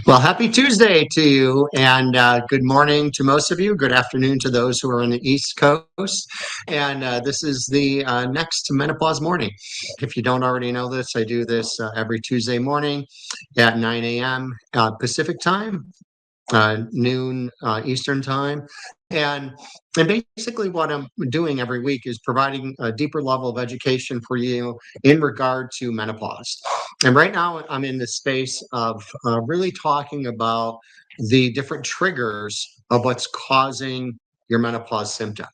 Well, happy Tuesday to you, and good morning to most of you. Good afternoon to those who are on the East Coast. And this is the next Menopause Morning. If you don't already know this, I do this every Tuesday morning at 9 a.m. Pacific time, noon Eastern time. And and basically what I'm doing every week is providing a deeper level of education for you in regard to menopause. And right now I'm in the space of really talking about the different triggers of what's causing your menopause symptoms.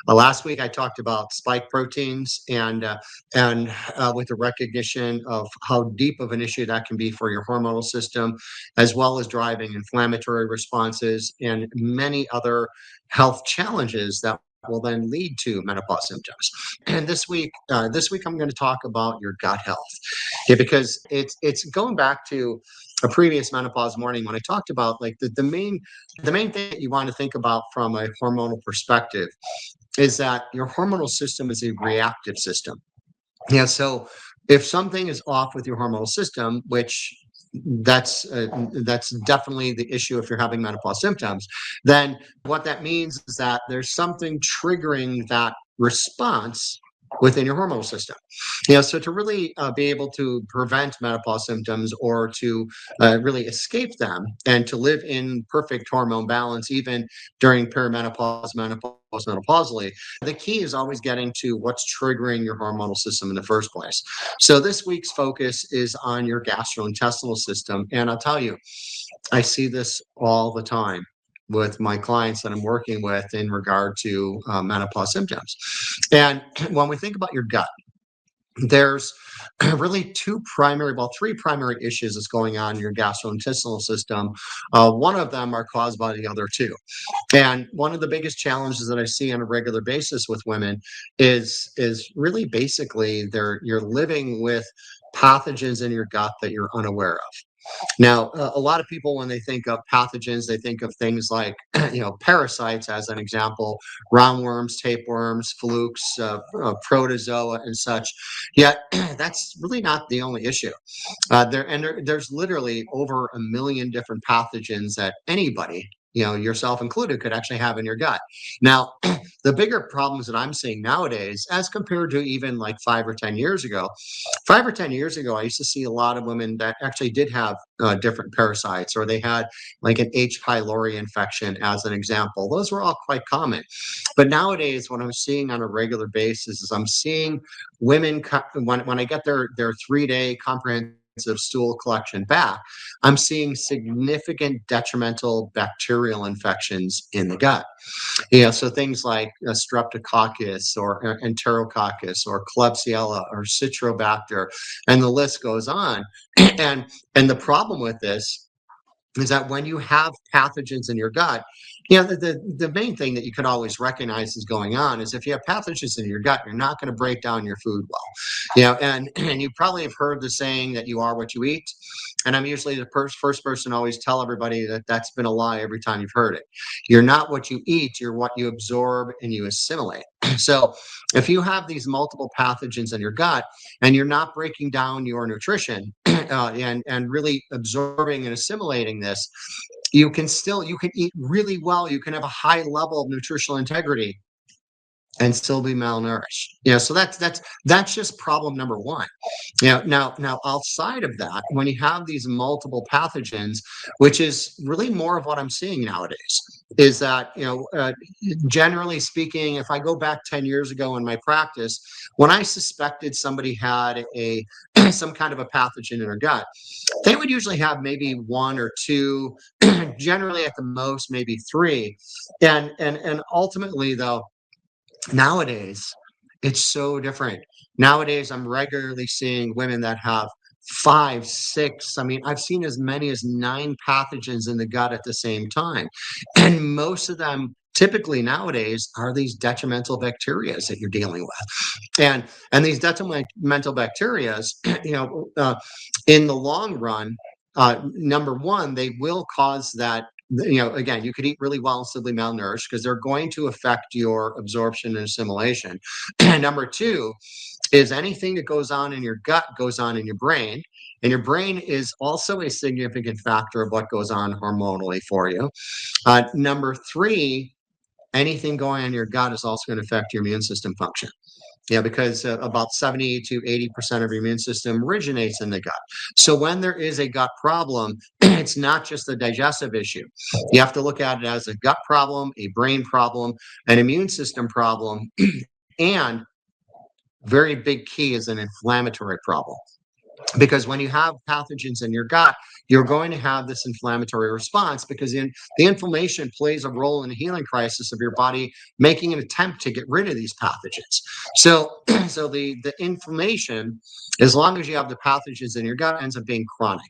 Last week I talked about spike proteins and with the recognition of how deep of an issue that can be for your hormonal system, as well as driving inflammatory responses and many other health challenges that will then lead to menopause symptoms. And this week I'm going to talk about your gut health, because it's going back to a previous menopause morning when I talked about like the main thing that you want to think about from a hormonal perspective is that your hormonal system is a reactive system. Yeah, so if something is off with your hormonal system, which that's definitely the issue if you're having menopause symptoms, then what that means is that there's something triggering that response within your hormonal system. So to really be able to prevent menopause symptoms or to really escape them and to live in perfect hormone balance, even during perimenopause, menopause, menopausally, the key is always getting to what's triggering your hormonal system in the first place. So this week's focus is on your gastrointestinal system. And I'll tell you, I see this all the time with my clients that I'm working with in regard to menopause symptoms. And when we think about your gut, there's really three primary issues that's going on in your gastrointestinal system. One of them are caused by the other two. And one of the biggest challenges that I see on a regular basis with women is really basically you're living with pathogens in your gut that you're unaware of. Now, a lot of people, when they think of pathogens, they think of things like, parasites, as an example, roundworms, tapeworms, flukes, protozoa, and such. Yet, that's really not the only issue. There's literally over a million different pathogens that anybody, yourself included, could actually have in your gut. Now, the bigger problems that I'm seeing nowadays, as compared to even like 5 or 10 years ago, 5 or 10 years ago, I used to see a lot of women that actually did have different parasites, or they had like an H. pylori infection, as an example. Those were all quite common. But nowadays, what I'm seeing on a regular basis is I'm seeing women, when I get their 3-day comprehensive stool collection back, I'm seeing significant detrimental bacterial infections in the gut. So things like streptococcus or enterococcus or Klebsiella or citrobacter, and the list goes on. and and the problem with this is that when you have pathogens in your gut, the main thing that you could always recognize is going on is if you have pathogens in your gut, you're not going to break down your food well. And you probably have heard the saying that you are what you eat. And I'm usually the first person to always tell everybody that that's been a lie every time you've heard it. You're not what you eat, you're what you absorb and you assimilate. So if you have these multiple pathogens in your gut and you're not breaking down your nutrition and really absorbing and assimilating this, you can eat really well. You can have a high level of nutritional integrity and still be malnourished. So that's just problem number one. Now outside of that, when you have these multiple pathogens, which is really more of what I'm seeing nowadays, is that generally speaking, if I go back 10 years ago in my practice, when I suspected somebody had a some kind of a pathogen in their gut, they would usually have maybe one or two, generally at the most maybe three, and ultimately though, nowadays, it's so different. Nowadays, I'm regularly seeing women that have five, six. I mean, I've seen as many as 9 pathogens in the gut at the same time. And most of them typically nowadays are these detrimental bacteria that you're dealing with. And these detrimental bacteria, in the long run, number one, they will cause that. Again, you could eat really well and still be malnourished because they're going to affect your absorption and assimilation. And number two is anything that goes on in your gut goes on in your brain. And your brain is also a significant factor of what goes on hormonally for you. Number three, anything going on in your gut is also going to affect your immune system function. Yeah, because about 70 to 80% of your immune system originates in the gut. So when there is a gut problem, it's not just a digestive issue. You have to look at it as a gut problem, a brain problem, an immune system problem, and very big key is an inflammatory problem. Because when you have pathogens in your gut, you're going to have this inflammatory response because the inflammation plays a role in the healing crisis of your body, making an attempt to get rid of these pathogens. So, so the inflammation, as long as you have the pathogens in your gut, ends up being chronic,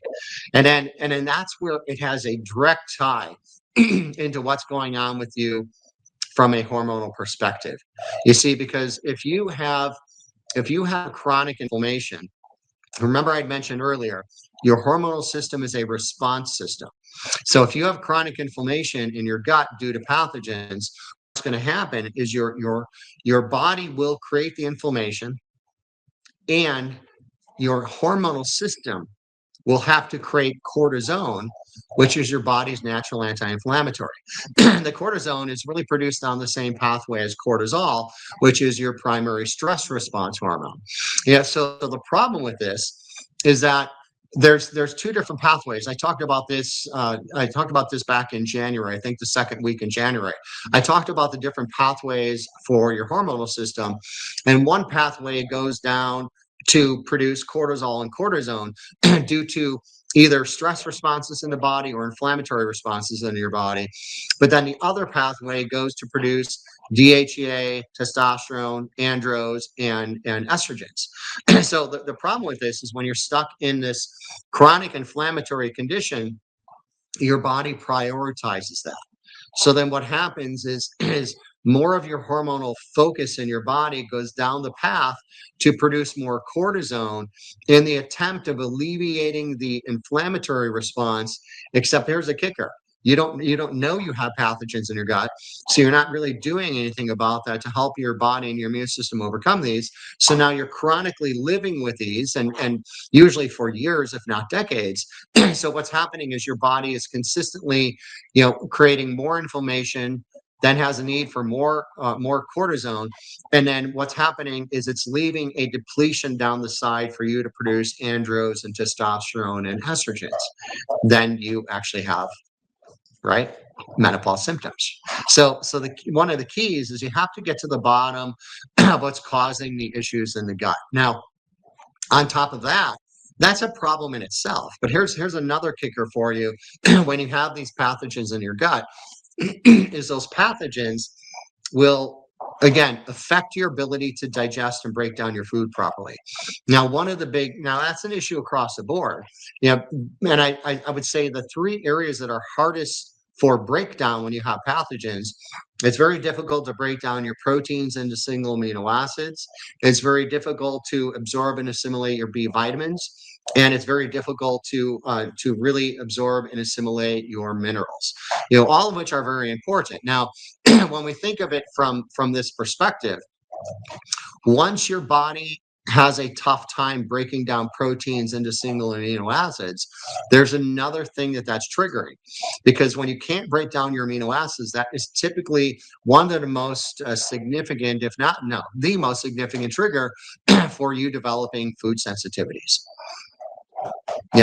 and then that's where it has a direct tie into what's going on with you from a hormonal perspective. You see, because if you have chronic inflammation, remember I'd mentioned earlier, your hormonal system is a response system. So if you have chronic inflammation in your gut due to pathogens, what's going to happen is your body will create the inflammation, and your hormonal system will have to create cortisone, which is your body's natural anti-inflammatory. The cortisone is really produced on the same pathway as cortisol, which is your primary stress response hormone. Yeah, so the problem with this is that there's two different pathways. I talked about this. I talked about this back in January. I think the second week in January. I talked about the different pathways for your hormonal system, and one pathway goes down to produce cortisol and cortisone due to either stress responses in the body or inflammatory responses in your body. But then the other pathway goes to produce DHEA, testosterone, andros, and estrogens. So the problem with this is when you're stuck in this chronic inflammatory condition, your body prioritizes that. So then what happens is more of your hormonal focus in your body goes down the path to produce more cortisone in the attempt of alleviating the inflammatory response. Except here's the kicker. You don't know you have pathogens in your gut, so you're not really doing anything about that to help your body and your immune system overcome these. So now you're chronically living with these, and usually for years, if not decades. So what's happening is your body is consistently, creating more inflammation, then has a need for more cortisone, and then what's happening is it's leaving a depletion down the side for you to produce andros and testosterone and estrogens. Then you actually have, right, menopause symptoms. So one of the keys is you have to get to the bottom of what's causing the issues in the gut. Now, on top of that, that's a problem in itself. But here's another kicker for you. When you have these pathogens in your gut, is those pathogens will again affect your ability to digest and break down your food properly. Now, that's an issue across the board. And I would say the three areas that are hardest for breakdown when you have pathogens, it's very difficult to break down your proteins into single amino acids. It's very difficult to absorb and assimilate your B vitamins, and it's very difficult to really absorb and assimilate your minerals. All of which are very important. Now, when we think of it from this perspective, once your body has a tough time breaking down proteins into single amino acids, there's another thing that's triggering. Because when you can't break down your amino acids, that is typically one of the most significant, if not the most significant trigger for you developing food sensitivities.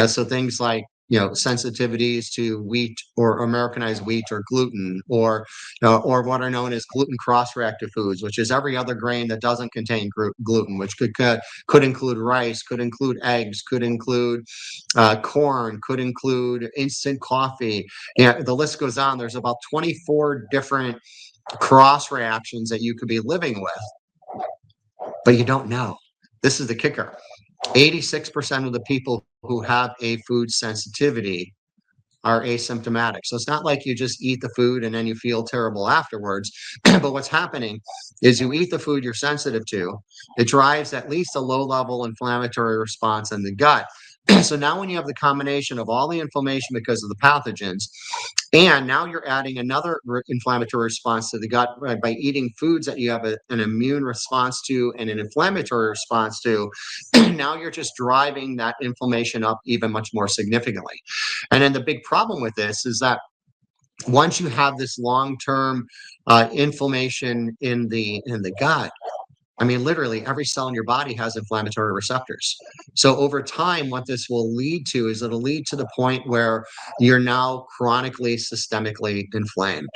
So things like sensitivities to wheat or Americanized wheat or gluten, or what are known as gluten cross-reactive foods, which is every other grain that doesn't contain gluten, which could include rice, could include eggs, could include corn, could include instant coffee. The list goes on. There's about 24 different cross reactions that you could be living with, but you don't know. This is the kicker. 86% of the people who have a food sensitivity are asymptomatic. So it's not like you just eat the food and then you feel terrible afterwards. But what's happening is you eat the food you're sensitive to. It drives at least a low-level inflammatory response in the gut. So now when you have the combination of all the inflammation because of the pathogens, and now you're adding another inflammatory response to the gut by eating foods that you have an immune response to and an inflammatory response to, now you're just driving that inflammation up even much more significantly. And then the big problem with this is that once you have this long-term inflammation in the gut, I mean, literally every cell in your body has inflammatory receptors. So over time, what this will lead to is it'll lead to the point where you're now chronically systemically inflamed.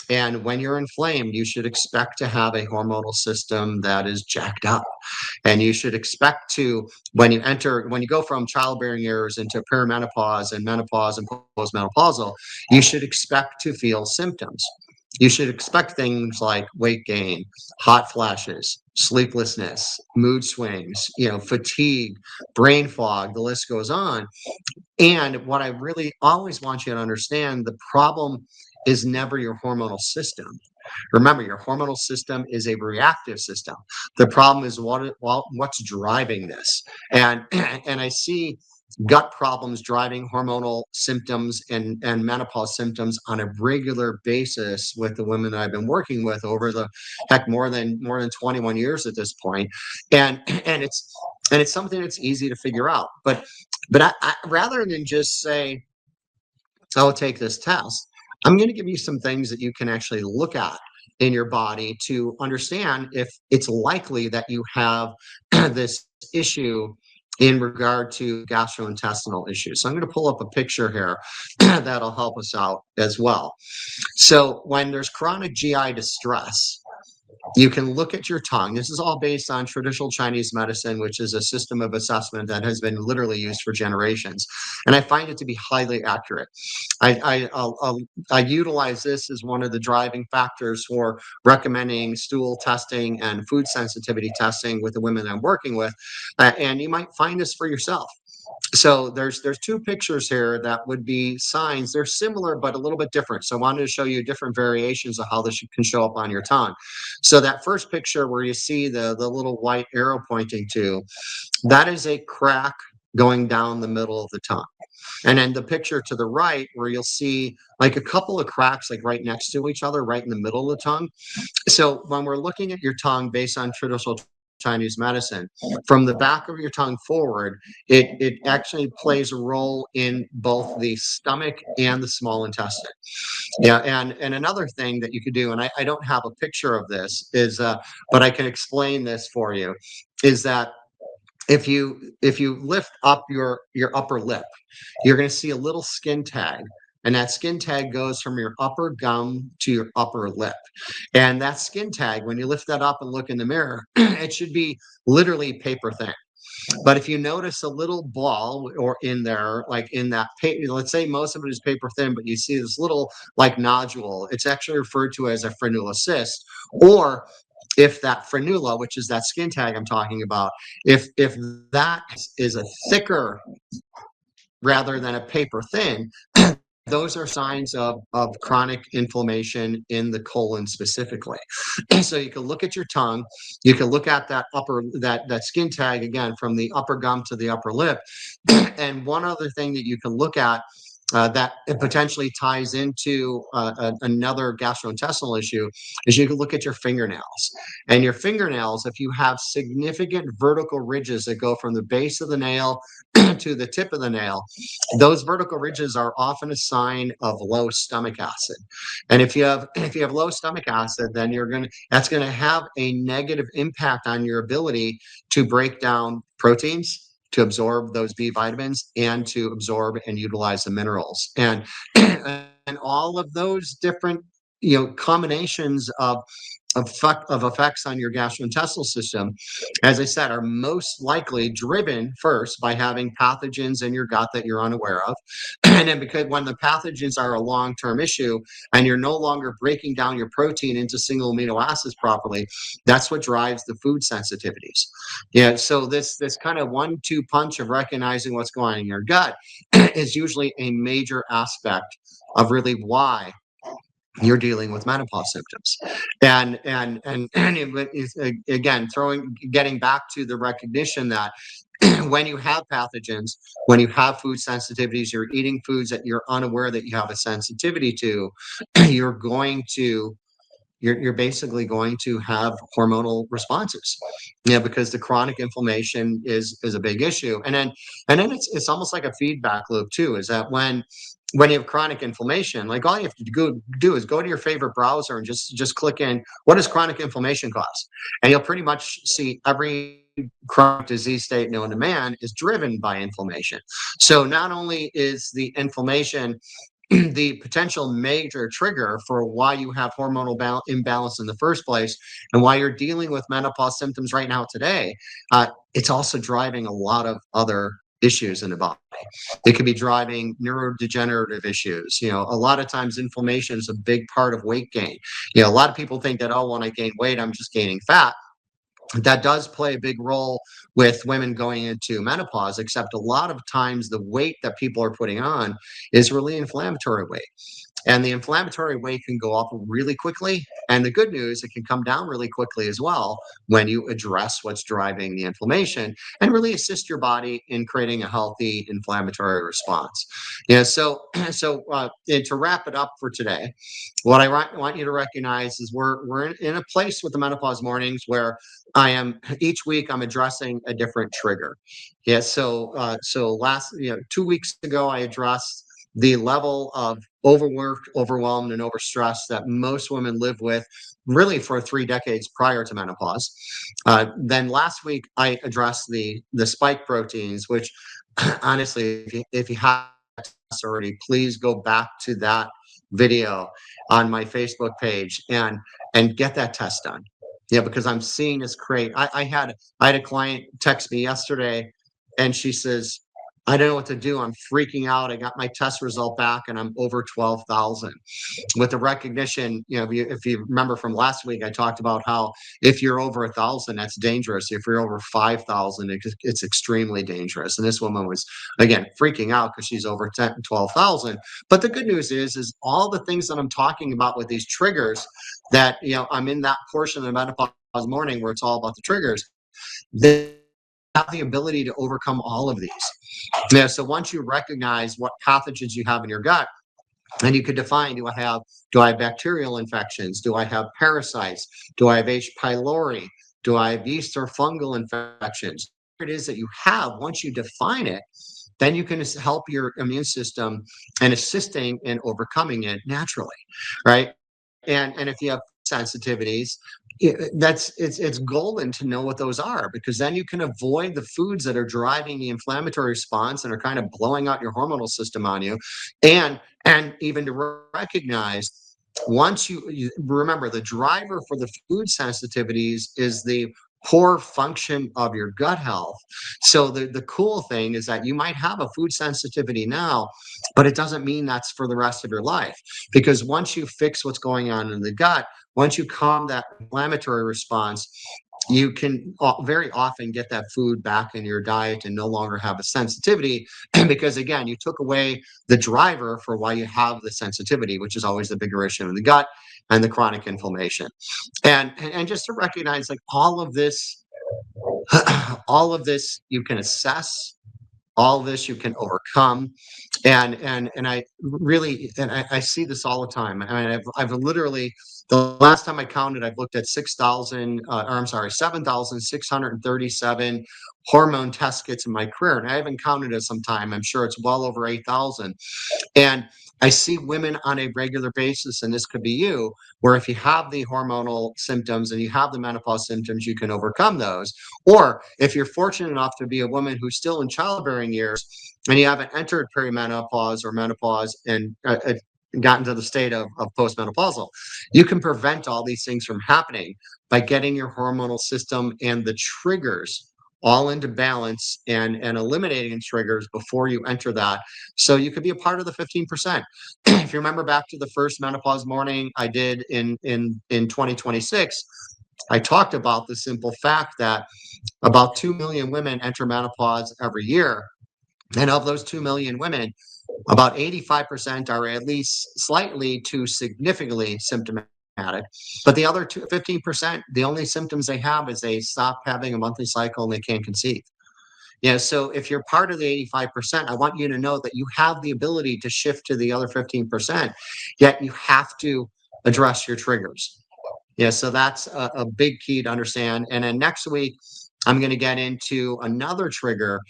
And when you're inflamed, you should expect to have a hormonal system that is jacked up. And you should expect to, when you go from childbearing years into perimenopause and menopause and postmenopausal, you should expect to feel symptoms. You should expect things like weight gain, hot flashes, sleeplessness, mood swings, fatigue, brain fog, the list goes on. And what I really always want you to understand, the problem is never your hormonal system. Remember, your hormonal system is a reactive system. The problem is what's driving this. And and I see gut problems driving hormonal symptoms and menopause symptoms on a regular basis with the women that I've been working with over the more than 21 years at this point. And it's something that's easy to figure out. But I rather than just say, "Oh, take this test," I'm going to give you some things that you can actually look at in your body to understand if it's likely that you have this issue in regard to gastrointestinal issues. So I'm going to pull up a picture here that'll help us out as well. So when there's chronic GI distress, you can look at your tongue. This is all based on traditional Chinese medicine, which is a system of assessment that has been literally used for generations. And I find it to be highly accurate. I utilize this as one of the driving factors for recommending stool testing and food sensitivity testing with the women I'm working with. And you might find this for yourself. So there's two pictures here that would be signs. They're similar, but a little bit different. So I wanted to show you different variations of how this can show up on your tongue. So that first picture where you see the little white arrow pointing to, that is a crack going down the middle of the tongue. And then the picture to the right where you'll see like a couple of cracks like right next to each other, right in the middle of the tongue. So when we're looking at your tongue based on traditional Chinese medicine, from the back of your tongue forward, it actually plays a role in both the stomach and the small intestine. Yeah, and another thing that you could do, and I don't have a picture of this, is but I can explain this for you, is that if you lift up your upper lip, you're going to see a little skin tag. And that skin tag goes from your upper gum to your upper lip. And that skin tag, when you lift that up and look in the mirror, it should be literally paper thin. But if you notice a little ball or in there, like in that paper, let's say most of it is paper thin, but you see this little like nodule, it's actually referred to as a frenula cyst. Or if that frenula, which is that skin tag I'm talking about, if that is a thicker rather than a paper thin, those are signs of chronic inflammation in the colon specifically. So you can look at your tongue, you can look at that skin tag again from the upper gum to the upper lip. And one other thing that you can look at that it potentially ties into another gastrointestinal issue is you can look at your fingernails. And your fingernails, if you have significant vertical ridges that go from the base of the nail to the tip of the nail, those vertical ridges are often a sign of low stomach acid. And if you have low stomach acid, then that's going to have a negative impact on your ability to break down proteins, to absorb those B vitamins, and to absorb and utilize the minerals. And all of those different combinations of effects on your gastrointestinal system, as I said, are most likely driven first by having pathogens in your gut that you're unaware of. And then because when the pathogens are a long-term issue and you're no longer breaking down your protein into single amino acids properly, that's what drives the food sensitivities. Yeah, so this kind of 1-2 punch of recognizing what's going on in your gut is usually a major aspect of really why you're dealing with menopause symptoms. And again, getting back to the recognition that when you have pathogens, when you have food sensitivities, you're eating foods that you're unaware that you have a sensitivity to, you're going to you're basically going to have hormonal responses. Yeah, because the chronic inflammation is a big issue. And then it's almost like a feedback loop too, is that when you have chronic inflammation, like all you have to do is go to your favorite browser and just click in what does chronic inflammation cause? And you'll pretty much see every chronic disease state known to man is driven by inflammation. So not only is the inflammation the potential major trigger for why you have hormonal imbalance in the first place and why you're dealing with menopause symptoms right now today, it's also driving a lot of other issues in the body. It could be driving neurodegenerative issues. A lot of times inflammation is a big part of weight gain. A lot of people think that, oh, when I gain weight, I'm just gaining fat. That does play a big role with women going into menopause, except a lot of times the weight that people are putting on is really inflammatory weight. And the inflammatory weight can go up really quickly. And the good news, it can come down really quickly as well when you address what's driving the inflammation and really assist your body in creating a healthy inflammatory response. And to wrap it up for today, what I want you to recognize is we're in a place with the menopause mornings where each week I'm addressing a different trigger. Yeah. So last 2 weeks ago I addressed the level of overworked, overwhelmed, and overstressed that most women live with really for 3 decades prior to menopause. Then last week I addressed the spike proteins, which honestly, if you haven't already, please go back to that video on my Facebook page and get that test done. Yeah, because I'm seeing this create. I had a client text me yesterday, and she says, "I don't know what to do. I'm freaking out. I got my test result back, and I'm over 12,000." With the recognition, if you remember from last week, I talked about how if you're over 1,000, that's dangerous. If you're over 5,000, it's extremely dangerous. And this woman was again freaking out because she's over 12,000. But the good news is all the things that I'm talking about with these triggers that I'm in that portion of the menopause morning where it's all about the triggers. They have the ability to overcome all of these. So once you recognize what pathogens you have in your gut, and you could define, do I have bacterial infections? Do I have parasites? Do I have H. pylori? Do I have yeast or fungal infections? Whatever it is that you have, once you define it, then you can help your immune system and assisting in overcoming it naturally, right? And if you have sensitivities, it's golden to know what those are, because then you can avoid the foods that are driving the inflammatory response and are kind of blowing out your hormonal system on you. And even to recognize, once you remember, the driver for the food sensitivities is the poor function of your gut health. So the cool thing is that you might have a food sensitivity now, but it doesn't mean that's for the rest of your life. Because once you fix what's going on in the gut, once you calm that inflammatory response, you can very often get that food back in your diet and no longer have a sensitivity. Because again, you took away the driver for why you have the sensitivity, which is always the bigger issue in the gut and the chronic inflammation. And just to recognize, like, all of this, all of this you can assess, all of this you can overcome. And I really, I see this all the time. I mean, I've literally, the last time I counted, I've looked at 7,637 hormone test kits in my career, and I haven't counted it some time. I'm sure it's well over 8,000. And I see women on a regular basis, and this could be you, where if you have the hormonal symptoms and you have the menopause symptoms, you can overcome those. Or if you're fortunate enough to be a woman who's still in childbearing years and you haven't entered perimenopause or menopause and gotten to the state of postmenopausal, you can prevent all these things from happening by getting your hormonal system and the triggers all into balance and eliminating triggers before you enter that. So you could be a part of the 15%. If you remember back to the first menopause morning I did in 2026, I talked about the simple fact that about 2 million women enter menopause every year. And of those 2 million women, about 85% are at least slightly to significantly symptomatic. But the other 15%, the only symptoms they have is they stop having a monthly cycle and they can't conceive. Yeah, so if you're part of the 85%, I want you to know that you have the ability to shift to the other 15%, yet you have to address your triggers. Yeah, so that's a big key to understand. And then next week, I'm going to get into another trigger,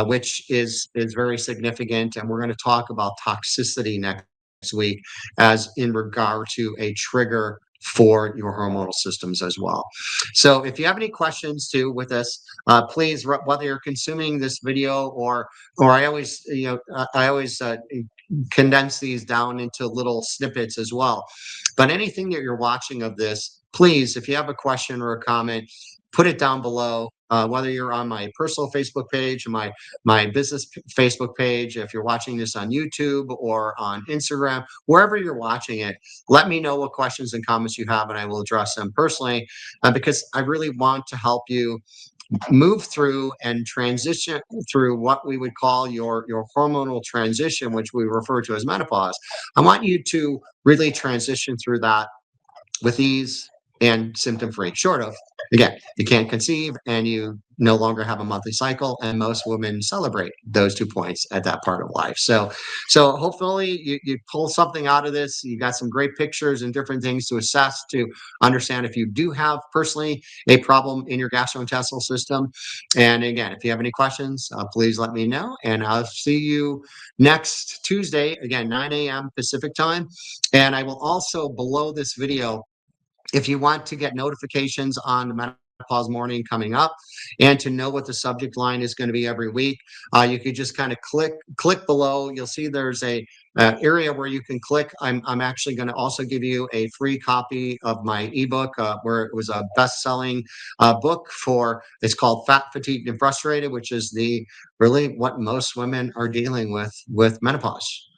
which is very significant, and we're going to talk about toxicity next week, as in regard to a trigger for your hormonal systems as well. So, if you have any questions too with this, please, whether you're consuming this video or I always, I always condense these down into little snippets as well. But anything that you're watching of this, please, if you have a question or a comment, put it down below. Whether you're on my personal Facebook page, my business Facebook page, if you're watching this on YouTube or on Instagram, wherever you're watching it, let me know what questions and comments you have, and I will address them personally, because I really want to help you move through and transition through what we would call your hormonal transition, which we refer to as menopause. I want you to really transition through that with ease and symptom free, short of, again, you can't conceive and you no longer have a monthly cycle. And most women celebrate those 2 points at that part of life. So hopefully you pull something out of this. You got some great pictures and different things to assess to understand if you do have personally a problem in your gastrointestinal system. And again, if you have any questions, please let me know. And I'll see you next Tuesday, again, 9 a.m. Pacific time. And I will also, below this video, if you want to get notifications on the Menopause Morning coming up and to know what the subject line is going to be every week, you could just kind of click below. You'll see there's a area where you can click. I'm actually going to also give you a free copy of my ebook, where it was a best-selling book for. It's called Fat, Fatigued, and Frustrated, which is the really what most women are dealing with menopause.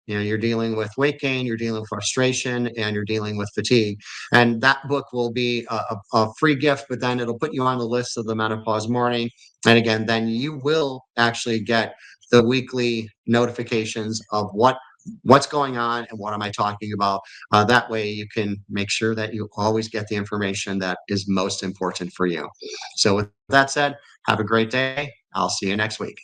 You're dealing with weight gain, you're dealing with frustration, and you're dealing with fatigue. And that book will be a free gift, but then it'll put you on the list of the Menopause Morning. And again, then you will actually get the weekly notifications of what's going on and what am I talking about. That way you can make sure that you always get the information that is most important for you. So with that said, have a great day. I'll see you next week.